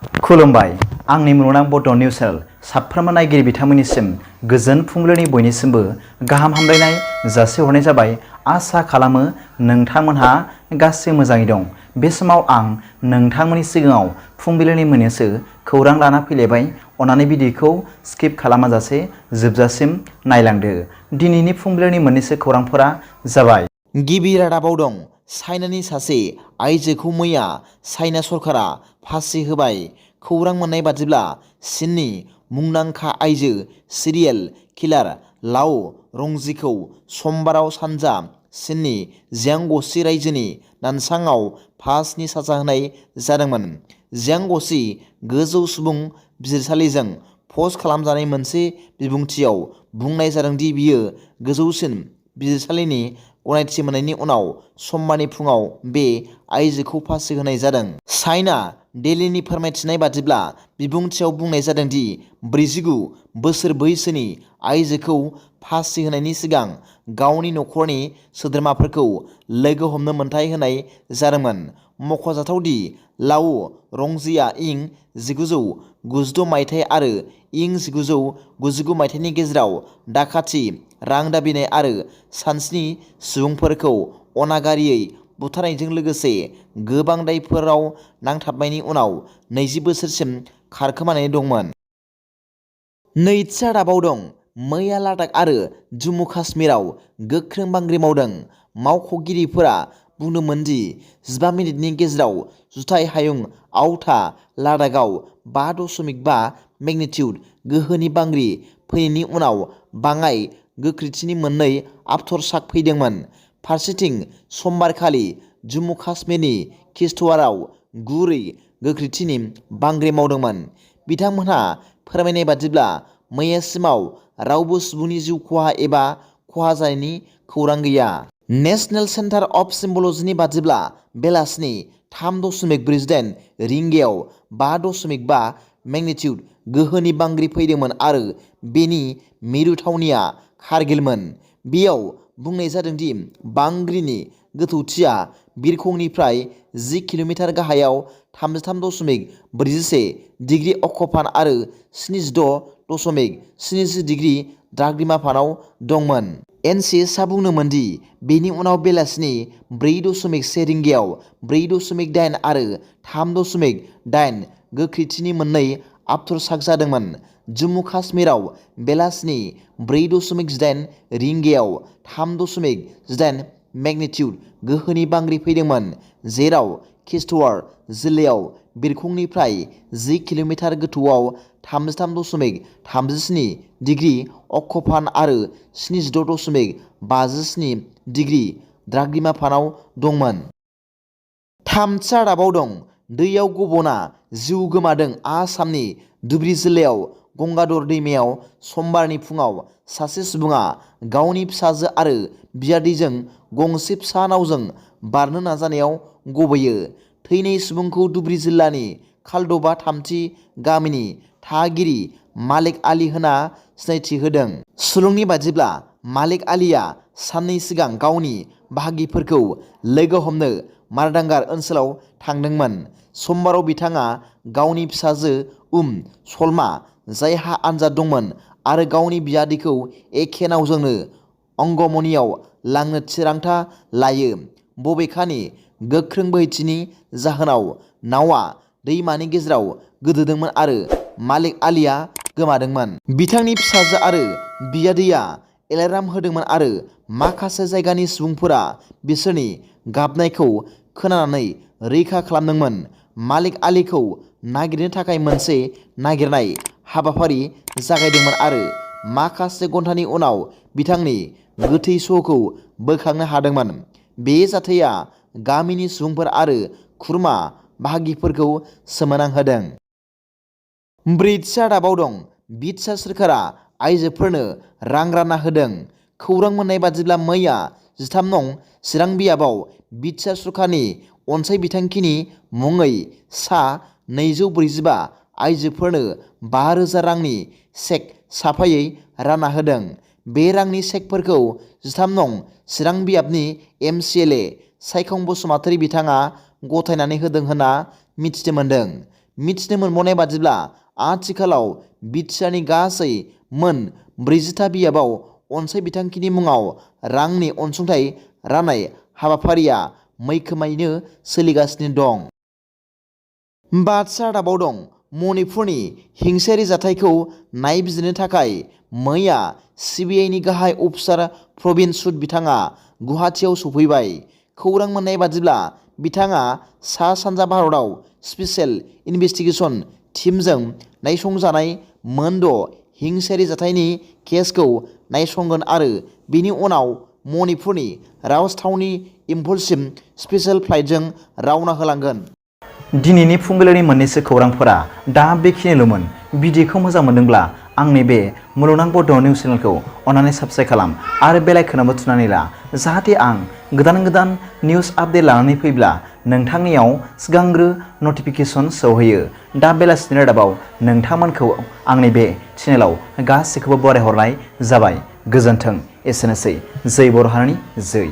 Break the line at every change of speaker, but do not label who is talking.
खुलुमबाय आंनि मुलुगनां बड' निउस चेनेल साफ्रोमबो नायगिरि बिथांमोननिसिम गोजोन फुंबिलिनि बयनिसिमबो गाहाम हामलायनाय जासिहरनाय जाबाय। आसा खालामो नोंथांमोनहा गासै मोजाङै दं। बे समाव आं नोंथांमोननि सिगाङाव फुंबिलिनि मोननैसो खौरां लाना फैलायबाय। अन्नानै भिडिअखौ स्किप खालामाजासे जोबजासिम नायलांदो। दिनैनि फुंबिलिनि मोननैसो खौरांफोरा जाबाय। गिबि रादाबाव दं चाइनानि सासे आइजोखौ मैया चाइना सरकारा फासि होबाय। खौरां मोननाय बादिब्ला चीननि मुंदांखा आइजो सिरियेल किलार लाओ रंजीखौ समबाराव सानजा चीननि जियांग'सी रायजोनि नानचांआव फासिनि साजा होनाय जादोंमोन। जियांग'सी गोजौ सुबुं बिजिरसालिजों पस्ट खालामजानाय मोनसे बिबुंथियाव बुंनाय जादों दि बियो गोजौसिन बिजिरसालिनि गनायथि मोननायनि उनाव समबारनि फुङाव बे आइजोखौ फासि होनाय जादों। चाइना डेलीनि फोरमायथिनाय बादिब्ला बिबुंथियाव बुंनाय जादों दि 49 बोसोर बैसोनि आइजोखौ फासि होनायनि सिगां गावनि नखरनि सोद्रोमाफोरखौ लोगो हमनो मोन्थाइ होनाय जादोंमोन। मख'जाथाव दि लाओ रंजीआ इं 1992 मायथाइ आरो इं 1999 मायथाइनि गेजेराव दाखाथि, रां दाबिनाय आरो सानस्नि सुबुंफोरखौ अनागारियै बुथारनायजों लोगोसे गोबां दायफोराव नांथाबनायनि उनाव 20 बोसोरसिम खारखोमानानै दंमोन। नैथि रादाबाव दं मैया लादाख आरो जम्मु काश्मीराव गोख्रों बांग्रि मावदों। मावख'गिरिफोरा बुंदोंमोन दि 15 मिनिटनि गेजेराव जुथाइ हायुं आवथा लादाखआव 5.5 मेगनिटिउड गोहोनि बांग्रि फैनायनि उनाव बाङाइ गोख्रैथिनि मोननै आफ्टरशाक फैदोंमोन। फारसेथिं समबारखालि जम्मु काश्मीरनि किश्तवाड़आव 9 गोख्रैथिनि बांग्रि मावदोंमोन। बिथांमोनहा फोरमायनाय बादिब्ला मैयासिमाव रावबो सुबुंनि जिउ खहा एबा खहा जानायनि खौरां गैया। नेशनेल सेन्टार अफ सिम्ब'लजीनि बादिब्ला बेलासिनि 3.48 रिंगायाव 5.5 मेगनिटिउड गोहोनि बांग्रि फैदोंमोन आरो बेनि मिरु थावनिया कारगिलमोन। बेयाव बुंनाय जादों दि बांग्रिनि गोथौथिया बिरखंनिफ्राय 10 किल'मिटार गाहायाव 33.41 डिग्री अक्षफान आरो 76.70 डिग्री द्राघिमाफानाव दंमोन। एनसिएसआ बुंदोंमोन दि बेनि उनाव बेलासिनि 4.1 रिंगायाव 4.8 आरो 3.8 गोख्रैथिनि मोननै आफ्टरशाक जादोंमोन। जम्मु काश्मीराव बेलासिनि 4.8 रिंगायाव 3.8 मेगनिटिउड गोहोनि बांग्रि फैदोंमोन, जेराव किश्तवाड़ जिल्लायाव बिरखंनिफ्राय 10 किल'मिटार गोथौआव 33.37 डिग्री अक्षफान आरो 76.57 डिग्री द्राघिमाफानाव दंमोन। थामथि रादाबाव दं दैयाव गब'ना जिउ गोमादों। आसामनि धुबरी जिल्लायाव गंगाधर दैमायाव समबारनि फुङाव सासे सुबुङा गावनि फिसाजो आरो बियादैजों गंसे फिसा नावजों बारनो नाजानायाव गबयो। थैनाय सुबुंखौ धुबरी जिल्लानि खालदबा 3थि गामिनि थागिरि मालिक आली होनना सिनायथि होदों। सुलुंनि बादिब्ला मालिक आलीआ साननै सिगां गावनि बाहागिफोरखौ लोगो हमनो मारदांगार ओनसोलाव थांदोंमोन। समबाराव बिथाङा गावनि फिसाजो सलमा, जायहा आनजाद दंमोन, आरो गावनि बियादैखौ एखे नावजोंनो अंगमनियाव लांनो थिरांथा लायो। बबेखानि गोख्रों बोहैथिनि जाहोनाव नावआ दैमानि गेजेराव गोदोदोंमोन आरो मालिक आलीआ गोमादोंमोन। बिथांनि फिसाजो आरो बियादैया एलार्म होदोंमोन आरो माखासे जायगानि सुबुंफोरा बिसोरनि गाबनायखौ खोनानानै रैखा खालामदोंमोन। मालिक आलीखौ नागिरनो थाखाय मोनसे नागिरनाय हाबाफारि जागायदोंमोन आरो माखासे घन्टानि उनाव बिथांनि गोथै सह'खौ बोखांनो हादोंमोन। बे जाथाया गामिनि सुबुंफोर आरो खुरमा बाहागिफोरखौ सोमोनांहोदों। ब्रैथि रादाबाव दं BTR सोरखारा आइजोफोरनो रां रानना होदों। खौरां मोननाय बादिब्ला मैया 13 नं चिरां बियाबाव BTR सरकारनि अनसाइ बिथांखिनि मुङै सा 245 आइजोफोरनो 5,000 रांनि चेक साफायै रानना होदों। बे रांनि चेकफोरखौ 13 नं चिरां बियाबनि MCLA सायखं बसुमतारी बिथाङा गथायनानै होदों होनना मिथिनो मोन्दों।
मिथिनो मोनबावनाय बादिब्ला आथिखालाव BTRनि गासै मोन 40था बियाबाव अनसाय बिथांखिनि मुङाव रांनि अनसुंथाइ राननाय हाबाफारिया मैखोमैनो सोलिगासिनो दं। बाक्सा रादाबाव दं मणिपुरनि हिंसायारि जाथायखौ नायबिजिरनो थाखाय मैया CBIनि गाहाय अफिसार प्रवीण सुद बिथाङा गुवाहाटीआव सफैबाय। खौरां मोननाय बादिब्ला बिथाङा सा सानजा भारतआव स्पेशेल इन्वेस्टिगेशन टीमजों नायसंजानाय मोन 6 हिंसायारि जाथायनि केसखौ नायसंगोन आरो बेनि उनाव मणिपुरनि राजथावनि इम्फलसिम स्पेशेल फ्लाइटजों रावना होलांगोन।
दिनैनि फुंबिलिनि मोननैसो खौरांफोरा दा बेखिनिल'मोन। भिडिअखौ मोजां मोनदोंब्ला आंनि बे मुलुगनां बड' निउस चेनेलखौ अन्नानै साबस्क्राइब खालाम आरो बेल आइकनआवबो थुनानै ला, जाहाथे आं गोदान निउस आपडेट लानानै फैब्ला नोंथांनियाव सिगांग्रो नटिफिकेसन सौहैयो। दा बेलासिनि रादाबाव नोंथांमोनखौ आंनि बे चेनेलाव गासैखौबो बरायहरनाय जाबाय। गोजोन्थों। एसेनोसै। जै बर' हारिनि जै।